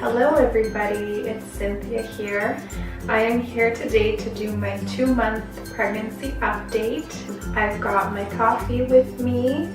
Hello everybody, it's Cynthia here. I am here today to do my 2-month pregnancy update. I've got my coffee with me.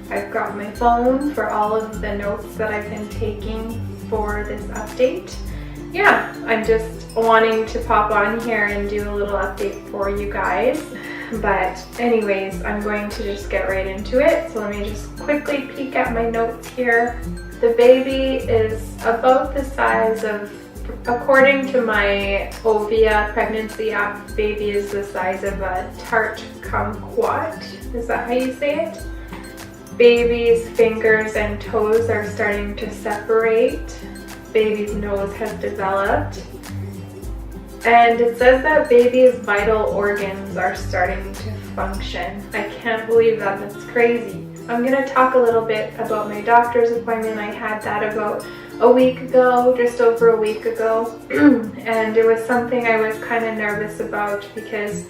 I've got my phone for all of the notes that I've been taking for this update. Yeah, I'm just wanting to pop on here and do a little update for you guys. But anyways, I'm going to just get right into it. So let me just quickly peek at my notes here. The baby is about the size of, according to my Ovia pregnancy app, baby is the size of a tart kumquat. Is that how you say it? Baby's fingers and toes are starting to separate. Baby's nose has developed. And it says that baby's vital organs are starting to function. I can't believe that, that's crazy. I'm going to talk a little bit about my doctor's appointment. I had that about a week ago, just over a week ago. And it was something I was kind of nervous about because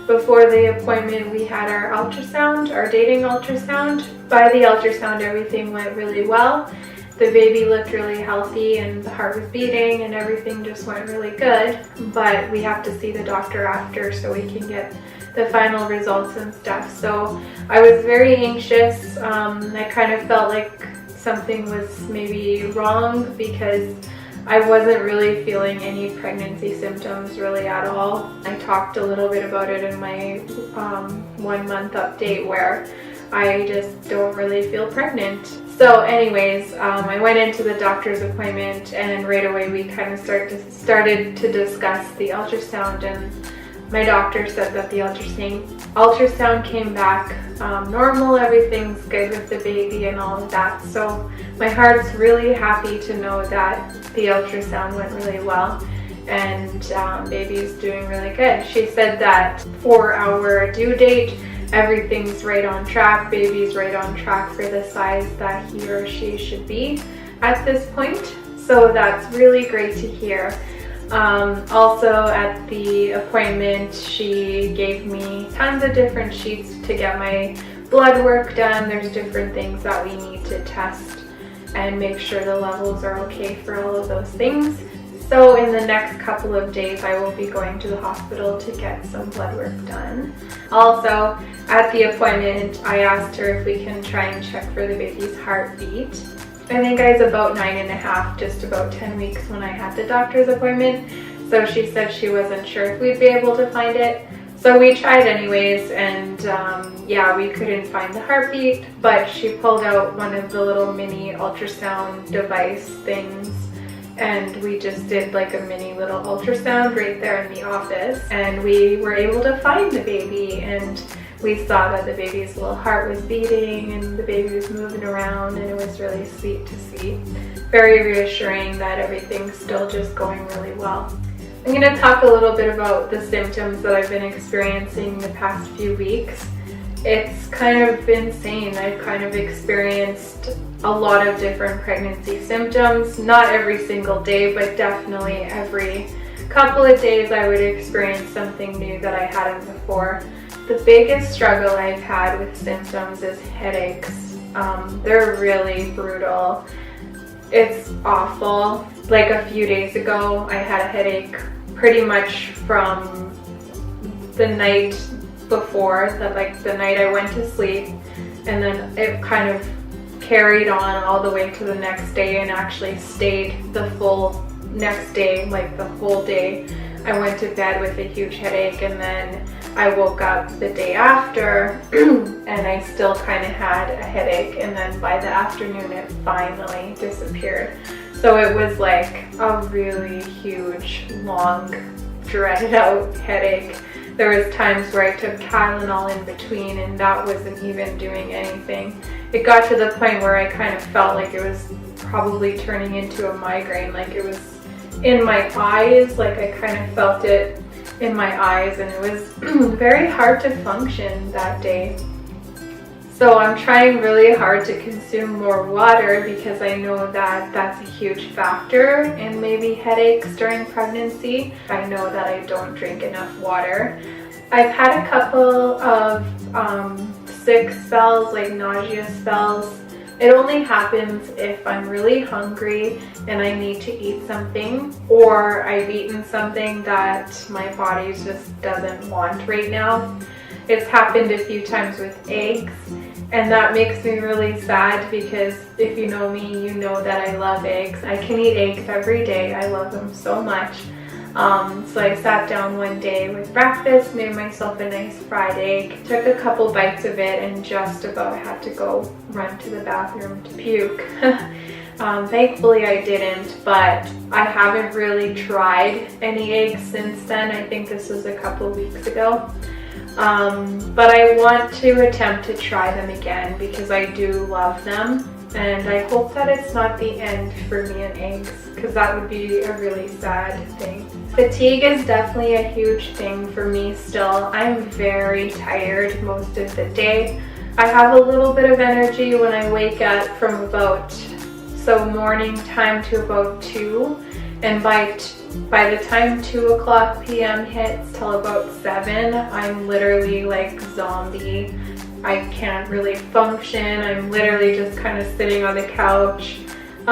before the appointment we had our ultrasound, our dating ultrasound. By the ultrasound everything went really well. The baby looked really healthy and the heart was beating and everything just went really good. But we have to see the doctor after so we can get the final results and stuff. So I was very anxious. I kind of felt like something was maybe wrong because I wasn't really feeling any pregnancy symptoms really at all. I talked a little bit about it in my 1-month update where I just don't really feel pregnant. So anyways, I went into the doctor's appointment and right away we kind of started to discuss the ultrasound, and my doctor said that the ultrasound came back normal, everything's good with the baby and all of that. So my heart's really happy to know that the ultrasound went really well and baby's doing really good. She said that for our due date, everything's right on track. Baby's right on track for the size that he or she should be at this point. So that's really great to hear. Also at the appointment, she gave me tons of different sheets to get my blood work done. There's different things that we need to test and make sure the levels are okay for all of those things. So in the next couple of days, I will be going to the hospital to get some blood work done. Also, at the appointment, I asked her if we can try and check for the baby's heartbeat. I think I was about 9.5, just about 10 weeks when I had the doctor's appointment. So she said she wasn't sure if we'd be able to find it. So we tried anyways, and yeah, we couldn't find the heartbeat, but she pulled out one of the little mini ultrasound device things, and we just did like a mini little ultrasound right there in the office, and we were able to find the baby, and we saw that the baby's little heart was beating and the baby was moving around, and it was really sweet to see. Very reassuring that everything's still just going really well. I'm going to talk a little bit about the symptoms that I've been experiencing the past few weeks. It's kind of insane. I've kind of experienced a lot of different pregnancy symptoms. Not every single day, but definitely every couple of days I would experience something new that I hadn't before. The biggest struggle I've had with symptoms is headaches. They're really brutal. It's awful. Like a few days ago, I had a headache pretty much from the night before, the night I went to sleep, and then it kind of carried on all the way to the next day and actually stayed the full next day, like the whole day. I went to bed with a huge headache, and then I woke up the day after and I still kind of had a headache, and then by the afternoon it finally disappeared. So it was like a really huge, long, dreaded out headache. There was times where I took Tylenol in between and that wasn't even doing anything. It got to the point where I kind of felt like it was probably turning into a migraine, like it was in my eyes, like I kind of felt it in my eyes, and it was very hard to function that day. So I'm trying really hard to consume more water because I know that that's a huge factor in maybe headaches during pregnancy. I know that I don't drink enough water. I've had a couple of sick spells, like nausea spells, It only happens if I'm really hungry and I need to eat something, or I've eaten something that my body just doesn't want right now. It's happened a few times with eggs, and that makes me really sad because if you know me, you know that I love eggs. I can eat eggs every day. I love them so much. So I sat down one day with breakfast, made myself a nice fried egg, took a couple bites of it, and just about had to go run to the bathroom to puke. Thankfully I didn't, but I haven't really tried any eggs since then. I think this was a couple of weeks ago. But I want to attempt to try them again because I do love them, and I hope that it's not the end for me and eggs, because that would be a really sad thing. Fatigue is definitely a huge thing for me still. I'm very tired most of the day. I have a little bit of energy when I wake up from about, morning time to about 2, and by the time 2 p.m. hits till about 7, I'm literally like zombie. I can't really function. I'm literally just kind of sitting on the couch.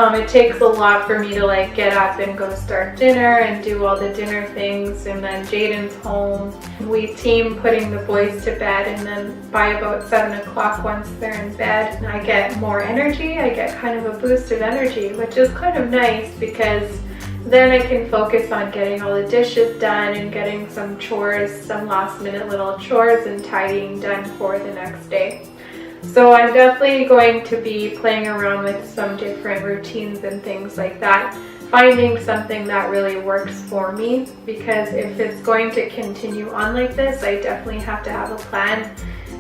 It takes a lot for me to like get up and go start dinner and do all the dinner things, and then Jaden's home. We team putting the boys to bed, and then by about 7 o'clock, once they're in bed, I get more energy. I get kind of a boost of energy, which is kind of nice because then I can focus on getting all the dishes done and getting some chores, some last minute little chores and tidying done for the next day. So I'm definitely going to be playing around with some different routines and things like that, finding something that really works for me, because if it's going to continue on like this, I definitely have to have a plan.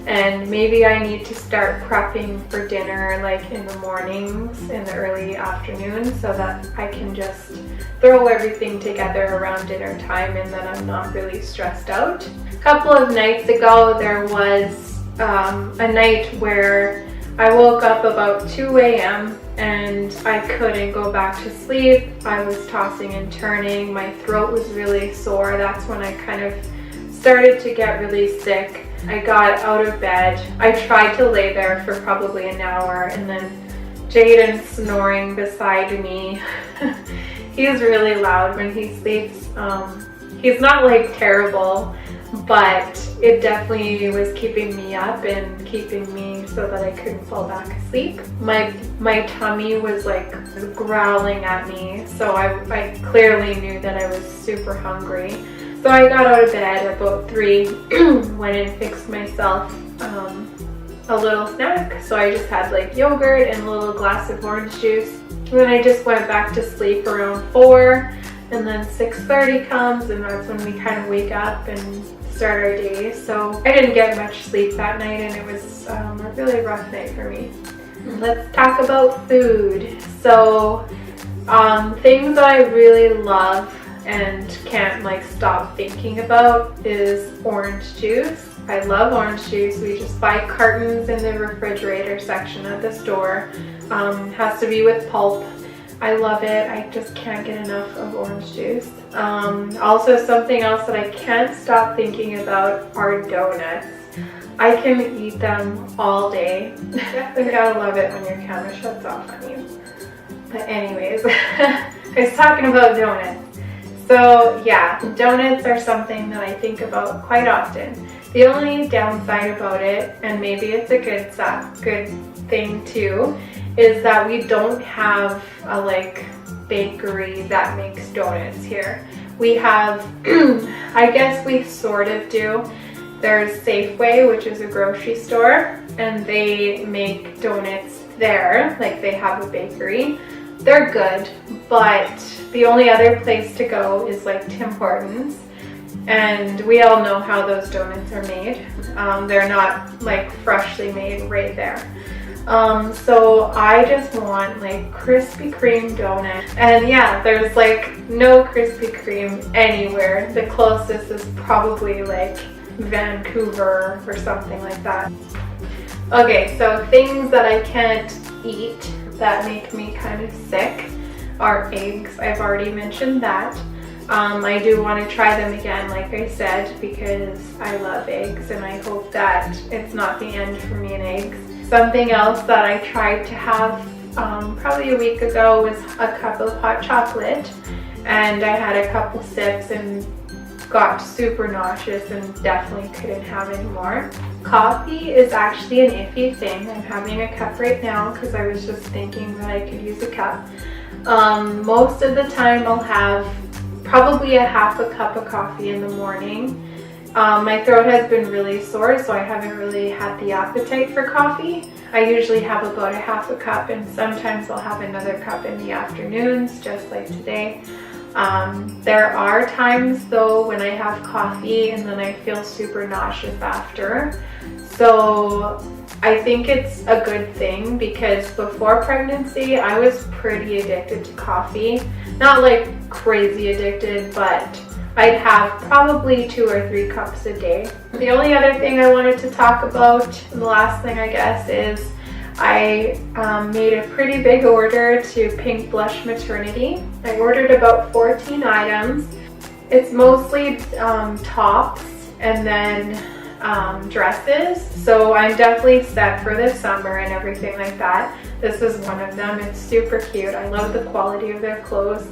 And maybe I need to start prepping for dinner like in the mornings, in the early afternoon, so that I can just throw everything together around dinner time and then I'm not really stressed out. A couple of nights ago, there was a night where I woke up about 2 a.m. and I couldn't go back to sleep. I was tossing and turning. My throat was really sore. That's when I kind of started to get really sick. I got out of bed. I tried to lay there for probably an hour, and then Jaden snoring beside me. He's really loud when he sleeps. He's not like terrible, but it definitely was keeping me up and keeping me so that I couldn't fall back asleep. My tummy was like growling at me, so I clearly knew that I was super hungry. So I got out of bed at about 3, went and fixed myself a little snack. So I just had like yogurt and a little glass of orange juice. And then I just went back to sleep around 4, and then 6:30 comes, and that's when we kind of wake up and start our day. So I didn't get much sleep that night, and it was a really rough night for me. Let's talk about food. So things that I really love and can't like stop thinking about is orange juice. I love orange juice. We just buy cartons in the refrigerator section at the store. Has to be with pulp. I love it. I just can't get enough of orange juice. Also, something else that I can't stop thinking about are donuts. I can eat them all day. You gotta love it when your camera shuts off on you. But anyways, I was talking about donuts. So yeah, donuts are something that I think about quite often. The only downside about it, and maybe it's a good thing too, is that we don't have a like bakery that makes donuts here. We have, I guess we sort of do. There's Safeway, which is a grocery store, and they make donuts there, like they have a bakery. They're good, but the only other place to go is like Tim Hortons, and we all know how those donuts are made. They're not like freshly made right there. So I just want like Krispy Kreme donut, and yeah, there's like no Krispy Kreme anywhere. The closest is probably like Vancouver or something like that. Okay, so things that I can't eat that make me kind of sick are eggs. I've already mentioned that. I do want to try them again, like I said, because I love eggs, and I hope that it's not the end for me and eggs. Something else that I tried to have probably a week ago was a cup of hot chocolate, and I had a couple sips and got super nauseous and definitely couldn't have any more. Coffee is actually an iffy thing. I'm having a cup right now because I was just thinking that I could use a cup. Most of the time I'll have probably a half a cup of coffee in the morning. My throat has been really sore, so I haven't really had the appetite for coffee. I usually have about a half a cup, and sometimes I'll have another cup in the afternoons, just like today. There are times though when I have coffee and then I feel super nauseous after. So I think it's a good thing, because before pregnancy I was pretty addicted to coffee. Not like crazy addicted, but I'd have probably 2 or 3 cups a day. The only other thing I wanted to talk about, and the last thing I guess, is I made a pretty big order to Pink Blush Maternity. I ordered about 14 items. It's mostly tops and then dresses, so I'm definitely set for this summer and everything like that. This is one of them. It's super cute. I love the quality of their clothes.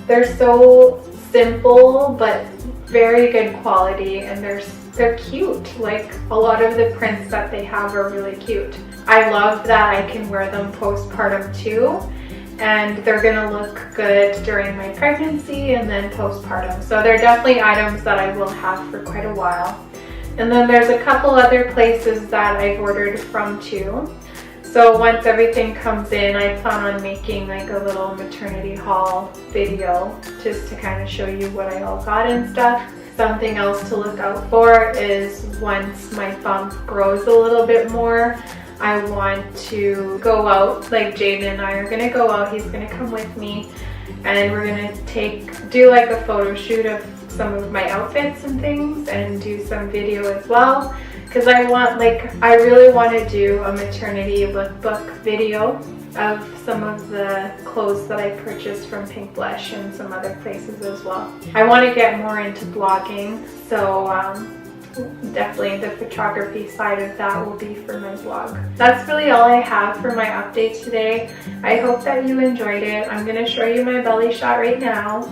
They're so simple but very good quality, and they're cute. Like, a lot of the prints that they have are really cute. I love that I can wear them postpartum too, and they're gonna look good during my pregnancy and then postpartum. So they're definitely items that I will have for quite a while. And then there's a couple other places that I've ordered from too. So once everything comes in, I plan on making like a little maternity haul video just to kind of show you what I all got and stuff. Something else to look out for is once my bump grows a little bit more, I want to go out. Like, Jaden and I are gonna go out. He's gonna come with me, and we're gonna do like a photo shoot of some of my outfits and things, and do some video as well. Because I really want to do a maternity lookbook video of some of the clothes that I purchased from Pink Blush and some other places as well. I want to get more into blogging, so definitely the photography side of that will be for my blog. That's really all I have for my update today. I hope that you enjoyed it. I'm going to show you my belly shot right now.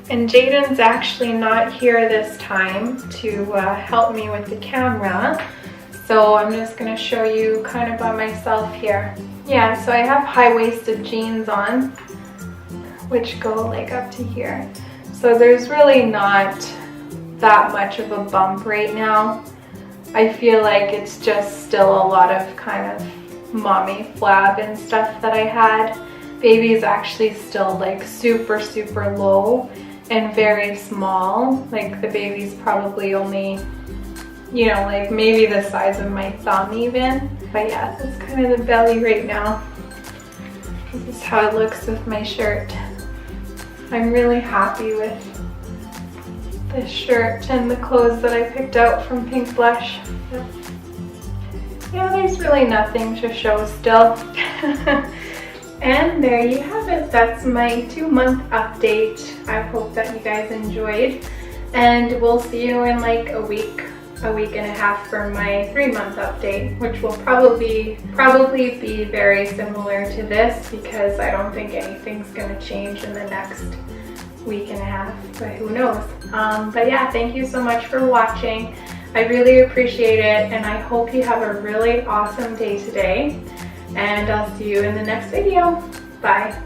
And Jaden's actually not here this time to help me with the camera, so I'm just going to show you kind of by myself here. Yeah, so I have high-waisted jeans on, which go like up to here. So there's really not that much of a bump right now. I feel like it's just still a lot of kind of mommy flab and stuff that I had. Baby's actually still like super low and very small. Like, the baby's probably only, you know, like maybe the size of my thumb even. But yeah, that's kind of the belly right now. This is how it looks with my shirt. I'm really happy with this shirt and the clothes that I picked out from Pink Blush. Yeah, there's really nothing to show still. And there you have it. That's my 2-month update. I hope that you guys enjoyed, and we'll see you in like a week and a half for my 3-month update, which will probably be very similar to this, because I don't think anything's gonna change in the next week and a half, but who knows. But yeah, thank you so much for watching. I really appreciate it, and I hope you have a really awesome day today. And I'll see you in the next video. Bye.